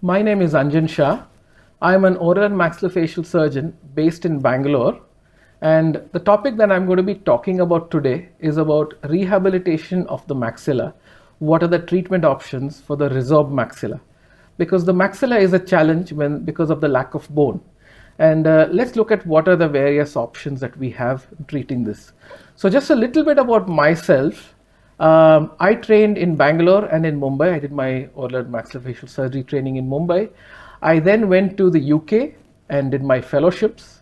My name is Anjan Shah. I am an oral and maxillofacial surgeon based in Bangalore. And the topic that I'm going to be talking about today is about rehabilitation of the maxilla. What are the treatment options for the resorbed maxilla? Because the maxilla is a challenge because of the lack of bone. And let's look at what are the various options that we have in treating this. So just a little bit about myself. I trained in Bangalore and in Mumbai. I did my oral and maxillofacial surgery training in Mumbai. I then went to the UK and did my fellowships.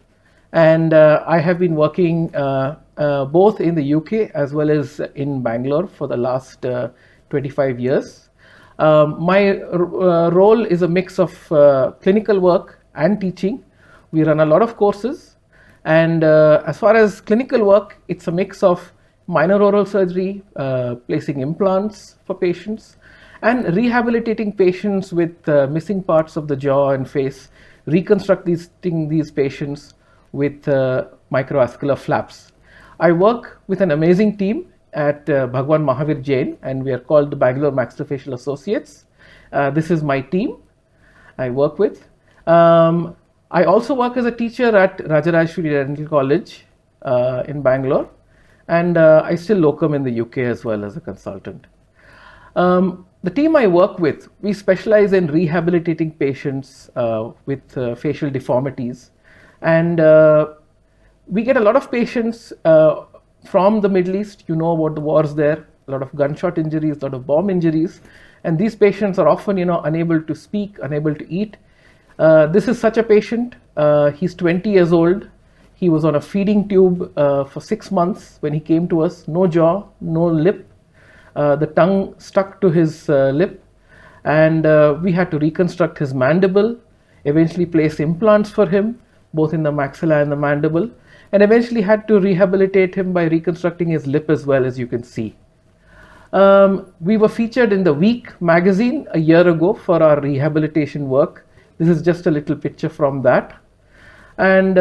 And I have been working both in the UK as well as in Bangalore for the last 25 years. My role is a mix of clinical work and teaching. We run a lot of courses. And as far as clinical work, it's a mix of minor oral surgery, placing implants for patients, and rehabilitating patients with missing parts of the jaw and face, reconstructing these patients with microvascular flaps. I work with an amazing team at Bhagwan Mahavir Jain, and we are called the Bangalore Maxillofacial Associates. This is my team I work with. I also work as a teacher at Rajarajeshwari Dental College in Bangalore. And I still locum in the UK as well as a consultant. The team I work with, we specialize in rehabilitating patients with facial deformities. And we get a lot of patients from the Middle East. You know about the wars there, a lot of gunshot injuries, a lot of bomb injuries. And these patients are often, unable to speak, unable to eat. This is such a patient. He's 20 years old. He was on a feeding tube for 6 months when he came to us. No jaw, no lip. The tongue stuck to his lip. And we had to reconstruct his mandible, eventually place implants for him, both in the maxilla and the mandible, and eventually had to rehabilitate him by reconstructing his lip as well, as you can see. We were featured in the Week magazine a year ago for our rehabilitation work. This is just a little picture from that. And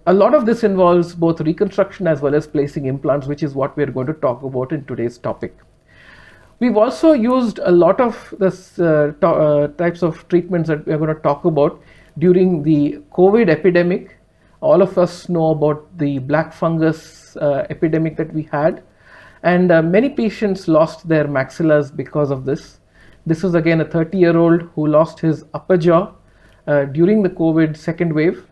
a lot of this involves both reconstruction as well as placing implants, which is what we're going to talk about in today's topic. We've also used a lot of this types of treatments that we're going to talk about during the COVID epidemic. All of us know about the black fungus epidemic that we had, and many patients lost their maxillas because of this. This was again a 30-year-old who lost his upper jaw during the COVID second wave.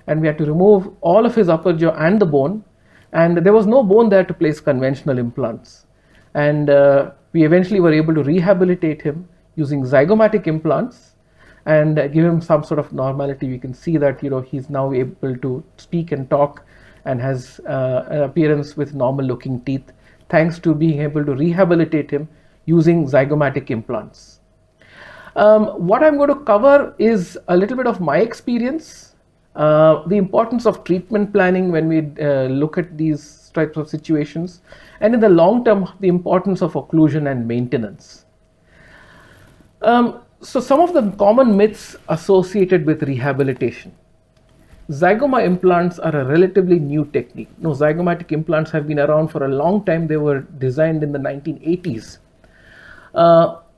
And we had to remove all of his upper jaw and the bone, and there was no bone there to place conventional implants. And we eventually were able to rehabilitate him using zygomatic implants and give him some sort of normality. We can see that he's now able to speak and talk and has an appearance with normal looking teeth, thanks to being able to rehabilitate him using zygomatic implants. What I'm going to cover is a little bit of my experience. The importance of treatment planning when we look at these types of situations, and in the long term, the importance of occlusion and maintenance. So some of the common myths associated with rehabilitation. Zygoma implants are a relatively new technique. No, zygomatic implants have been around for a long time. They were designed in the 1980s.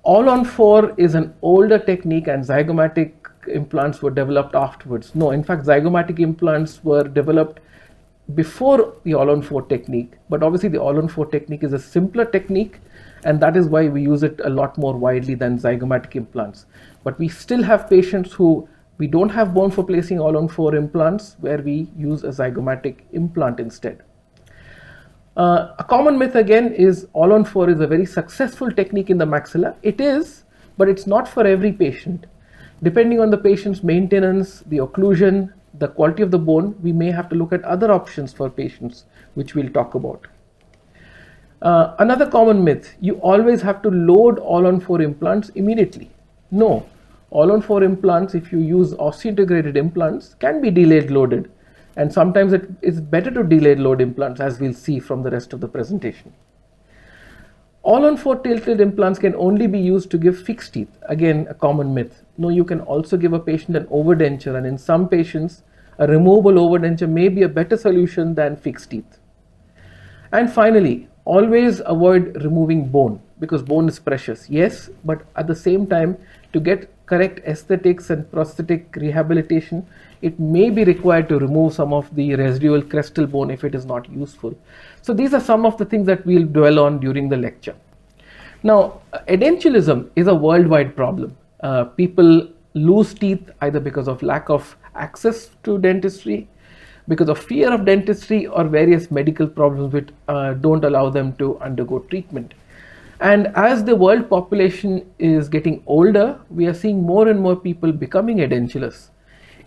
All-on-4 is an older technique, and zygomatic implants were developed afterwards. No, in fact, zygomatic implants were developed before the all-on-4 technique, but obviously the all-on-4 technique is a simpler technique, and that is why we use it a lot more widely than zygomatic implants. But we still have patients who we don't have bone for placing all-on-4 implants, where we use a zygomatic implant instead. A common myth again is all-on-4 is a very successful technique in the maxilla. It is, but it's not for every patient. Depending on the patient's maintenance, the occlusion, the quality of the bone, we may have to look at other options for patients, which we'll talk about. Another common myth, you always have to load all-on-4 implants immediately. No, all-on-4 implants, if you use osseointegrated implants, can be delayed loaded. And sometimes it is better to delayed load implants, as we'll see from the rest of the presentation. All-on-4 tilted implants can only be used to give fixed teeth. Again, a common myth. No, you can also give a patient an overdenture, and in some patients, a removable overdenture may be a better solution than fixed teeth. And finally, always avoid removing bone. because bone is precious, yes, but at the same time, to get correct aesthetics and prosthetic rehabilitation, it may be required to remove some of the residual crestal bone if it is not useful. So these are some of the things that we'll dwell on during the lecture. Now, edentulosum is a worldwide problem. People lose teeth either because of lack of access to dentistry, because of fear of dentistry, or various medical problems which don't allow them to undergo treatment. And as the world population is getting older, we are seeing more and more people becoming edentulous.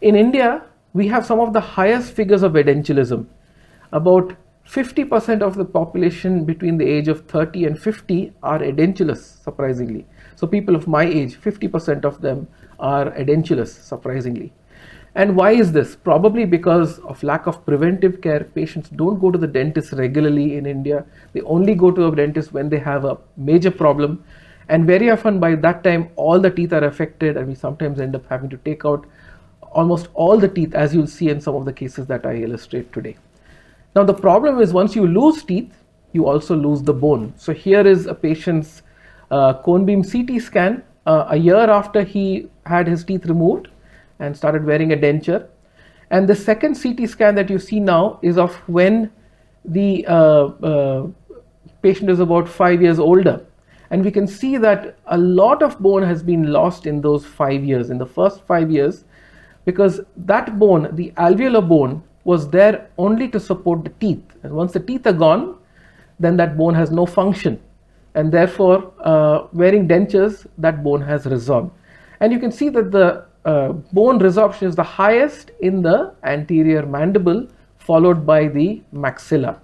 In India, we have some of the highest figures of edentulosum. About 50% of the population between the age of 30 and 50 are edentulous, surprisingly. So people of my age, 50% of them are edentulous, surprisingly. And why is this? Probably because of lack of preventive care. Patients don't go to the dentist regularly in India. They only go to a dentist when they have a major problem. And very often by that time, all the teeth are affected, and we sometimes end up having to take out almost all the teeth, as you'll see in some of the cases that I illustrate today. Now the problem is, once you lose teeth, you also lose the bone. So here is a patient's cone beam CT scan a year after he had his teeth removed and started wearing a denture. And the second CT scan that you see now is of when the patient is about 5 years older. And we can see that a lot of bone has been lost in those 5 years, in the first 5 years, because that bone, the alveolar bone, was there only to support the teeth. And once the teeth are gone, then that bone has no function. And therefore, wearing dentures, that bone has resorbed. And you can see that the bone resorption is the highest in the anterior mandible, followed by the maxilla.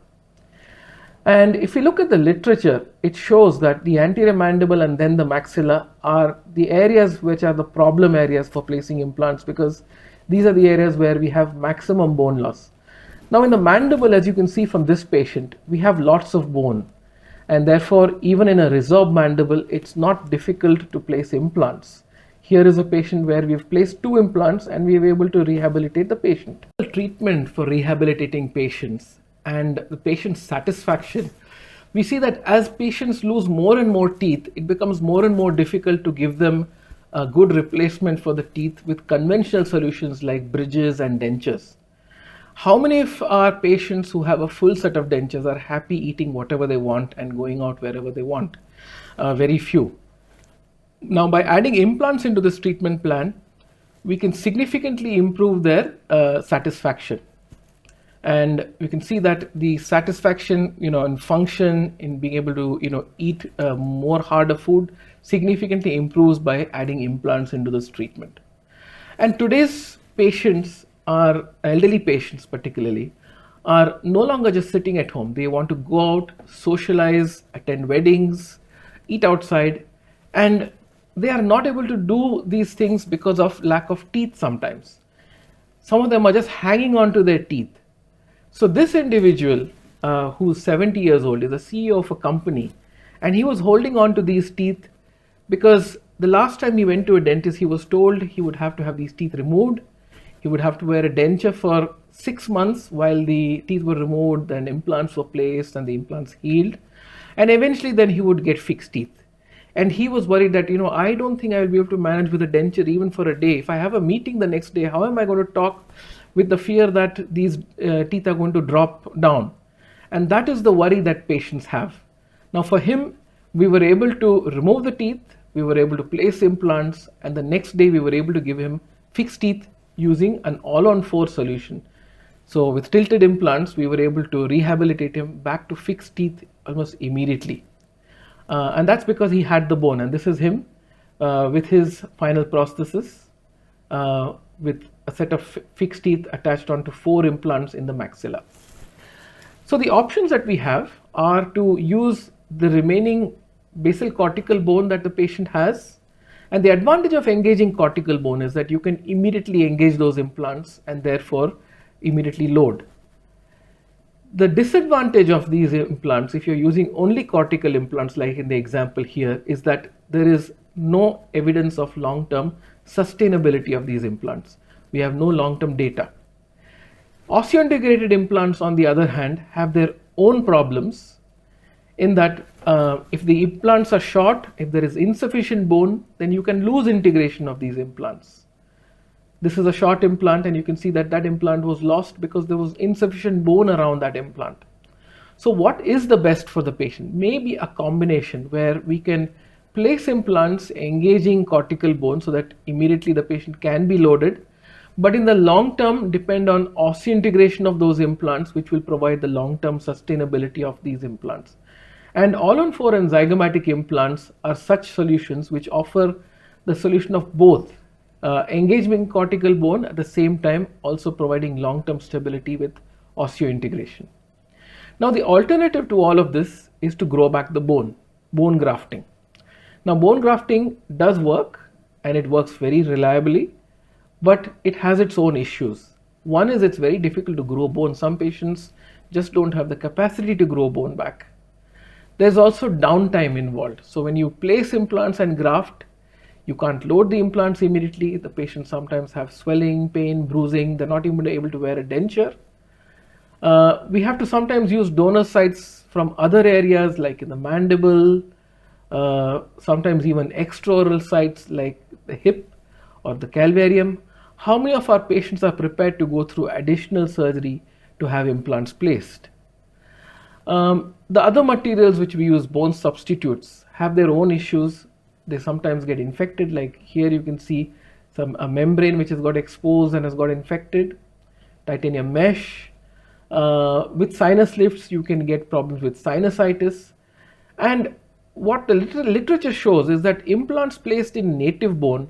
And if you look at the literature, it shows that the anterior mandible and then the maxilla are the areas which are the problem areas for placing implants, because these are the areas where we have maximum bone loss. Now in the mandible, as you can see from this patient, we have lots of bone, and therefore even in a resorbed mandible, it's not difficult to place implants. Here is a patient where we've placed 2 implants and we were able to rehabilitate the patient. The treatment for rehabilitating patients and the patient's satisfaction, we see that as patients lose more and more teeth, it becomes more and more difficult to give them a good replacement for the teeth with conventional solutions like bridges and dentures. How many of our patients who have a full set of dentures are happy eating whatever they want and going out wherever they want? Very few. Now, by adding implants into this treatment plan, we can significantly improve their satisfaction. And we can see that the satisfaction, in function, in being able to, eat more harder food significantly improves by adding implants into this treatment. And today's patients, are elderly patients particularly, are no longer just sitting at home. They want to go out, socialize, attend weddings, eat outside, and they are not able to do these things because of lack of teeth sometimes. Some of them are just hanging on to their teeth. So this individual who's 70 years old is a CEO of a company, and he was holding on to these teeth because the last time he went to a dentist, he was told he would have to have these teeth removed. He would have to wear a denture for 6 months while the teeth were removed, then implants were placed and the implants healed. And eventually then he would get fixed teeth. And he was worried that, I don't think I will be able to manage with a denture even for a day. If I have a meeting the next day, how am I going to talk with the fear that these teeth are going to drop down? And that is the worry that patients have. Now for him, we were able to remove the teeth, we were able to place implants, and the next day we were able to give him fixed teeth using an all-on-4 solution. So with tilted implants, we were able to rehabilitate him back to fixed teeth almost immediately. And that's because he had the bone. And this is him with his final prosthesis with a set of fixed teeth attached onto 4 implants in the maxilla. So the options that we have are to use the remaining basal cortical bone that the patient has. And the advantage of engaging cortical bone is that you can immediately engage those implants and therefore immediately load. The disadvantage of these implants, if you're using only cortical implants like in the example here, is that there is no evidence of long-term sustainability of these implants. We have no long-term data. Osseointegrated implants, on the other hand, have their own problems in that if the implants are short, if there is insufficient bone, then you can lose integration of these implants. This is a short implant, and you can see that that implant was lost because there was insufficient bone around that implant. So what is the best for the patient? Maybe a combination where we can place implants engaging cortical bone so that immediately the patient can be loaded, but in the long term depend on osseointegration of those implants, which will provide the long term sustainability of these implants. And all-on-4 and zygomatic implants are such solutions which offer the solution of both engagement cortical bone, at the same time also providing long-term stability with osseointegration. Now the alternative to all of this is to grow back the bone grafting. Now bone grafting does work, and it works very reliably, but it has its own issues. One is it's very difficult to grow bone. Some patients just don't have the capacity to grow bone back. There's also downtime involved. So when you place implants and graft, you can't load the implants immediately. The patients sometimes have swelling, pain, bruising. They're not even able to wear a denture. We have to sometimes use donor sites from other areas like in the mandible, sometimes even extraoral sites like the hip or the calvarium. How many of our patients are prepared to go through additional surgery to have implants placed? The other materials which we use, bone substitutes, have their own issues. They sometimes get infected, like here you can see a membrane which has got exposed and has got infected. Titanium mesh. With sinus lifts you can get problems with sinusitis. And what the literature shows is that implants placed in native bone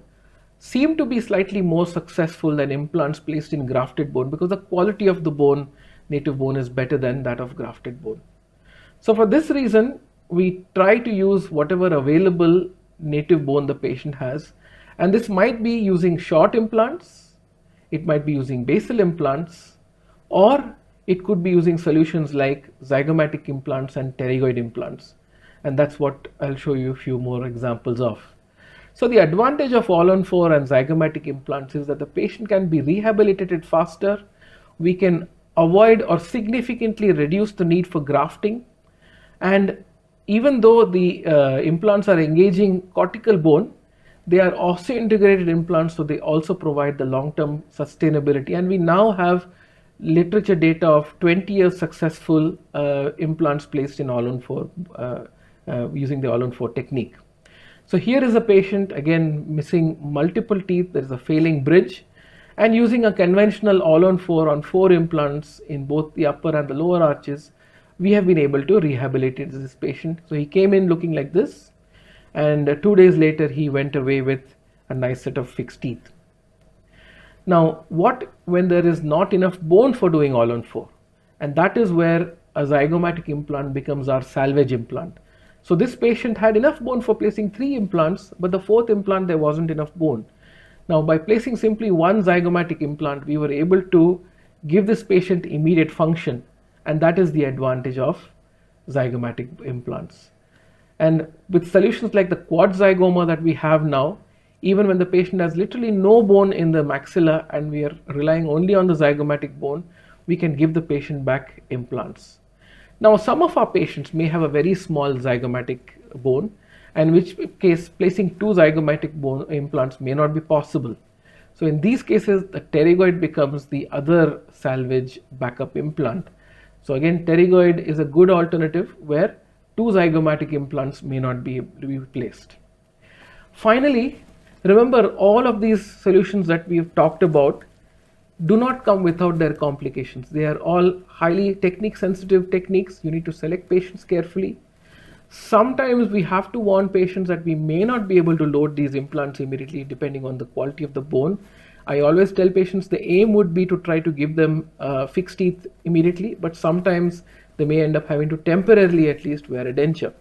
seem to be slightly more successful than implants placed in grafted bone, because the quality of the bone, native bone, is better than that of grafted bone. So for this reason, we try to use whatever available native bone the patient has, and this might be using short implants, it might be using basal implants, or it could be using solutions like zygomatic implants and pterygoid implants, and that's what I'll show you a few more examples of. So the advantage of all-on-4 and zygomatic implants is that the patient can be rehabilitated faster. We can avoid or significantly reduce the need for grafting, and even though the implants are engaging cortical bone, they are also integrated implants, so they also provide the long-term sustainability. And we now have literature data of 20 years successful implants placed in all-on-4 using the all-on-4 technique. So here is a patient, again missing multiple teeth, there is a failing bridge, and using a conventional all-on-4 on 4 implants in both the upper and the lower arches, we have been able to rehabilitate this patient. So he came in looking like this, and 2 days later he went away with a nice set of fixed teeth. Now what when there is not enough bone for doing all-on-4? And that is where a zygomatic implant becomes our salvage implant. So this patient had enough bone for placing 3 implants, but the 4th implant there wasn't enough bone. Now by placing simply one zygomatic implant, we were able to give this patient immediate function, and that is the advantage of zygomatic implants. And with solutions like the quad zygoma that we have now, even when the patient has literally no bone in the maxilla and we are relying only on the zygomatic bone, we can give the patient back implants. Now some of our patients may have a very small zygomatic bone, and in which case placing 2 zygomatic bone implants may not be possible. So in these cases the pterygoid becomes the other salvage backup implant. So again, pterygoid is a good alternative where 2 zygomatic implants may not be able to be placed. Finally, remember, all of these solutions that we have talked about do not come without their complications. They are all highly technique sensitive techniques. You need to select patients carefully. Sometimes we have to warn patients that we may not be able to load these implants immediately depending on the quality of the bone. I always tell patients the aim would be to try to give them fixed teeth immediately, but sometimes they may end up having to temporarily at least wear a denture.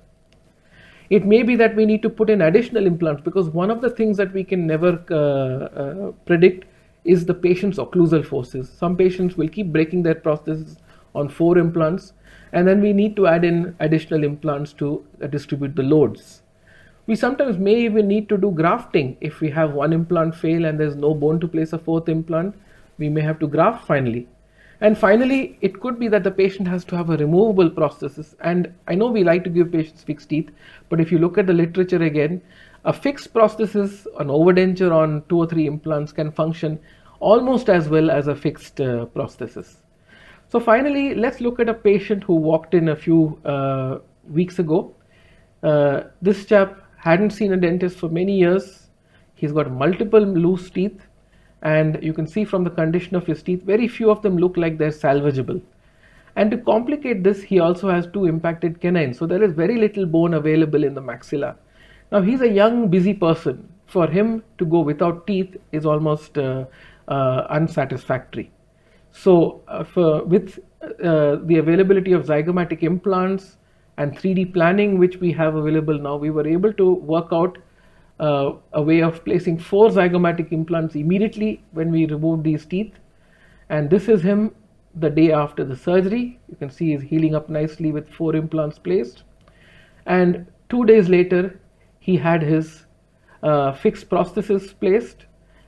It may be that we need to put in additional implants, because one of the things that we can never predict is the patient's occlusal forces. Some patients will keep breaking their prosthesis on 4 implants, and then we need to add in additional implants to distribute the loads. We sometimes may even need to do grafting. If we have 1 implant fail and there's no bone to place a 4th implant, we may have to graft finally. And finally, it could be that the patient has to have a removable prosthesis. And I know we like to give patients fixed teeth, but if you look at the literature again, a fixed prosthesis, an overdenture on 2 or 3 implants can function almost as well as a fixed prosthesis. So finally, let's look at a patient who walked in a few weeks ago. This chap hadn't seen a dentist for many years. He's got multiple loose teeth, and you can see from the condition of his teeth, very few of them look like they're salvageable. And to complicate this, he also has 2 impacted canines, so there is very little bone available in the maxilla. Now he's a young, busy person. For him to go without teeth is almost unsatisfactory. So with the availability of zygomatic implants and 3D planning which we have available now, we were able to work out a way of placing 4 zygomatic implants immediately when we removed these teeth. And this is him the day after the surgery. You can see he's healing up nicely with 4 implants placed. And 2 days later, he had his fixed prosthesis placed,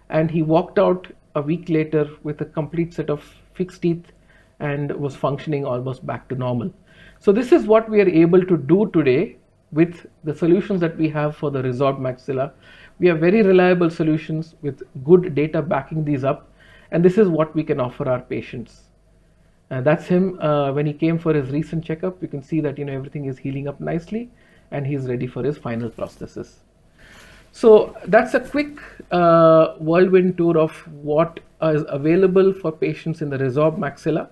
and he walked out a week later with a complete set of fixed teeth and was functioning almost back to normal. So this is what we are able to do today with the solutions that we have for the Resorbed Maxilla. We have very reliable solutions with good data backing these up, and this is what we can offer our patients. And that's him when he came for his recent checkup. You can see that everything is healing up nicely and he's ready for his final prosthesis. So that's a quick whirlwind tour of what is available for patients in the Resorbed Maxilla.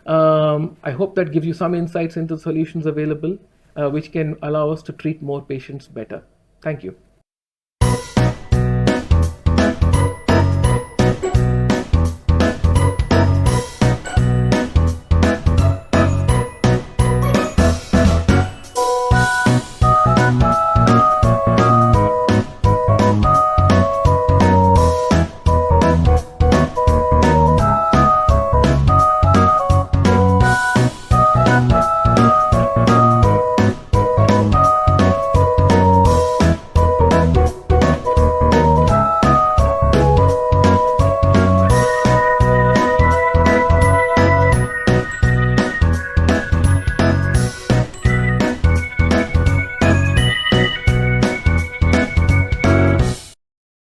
I hope that gives you some insights into the solutions available, which can allow us to treat more patients better. Thank you.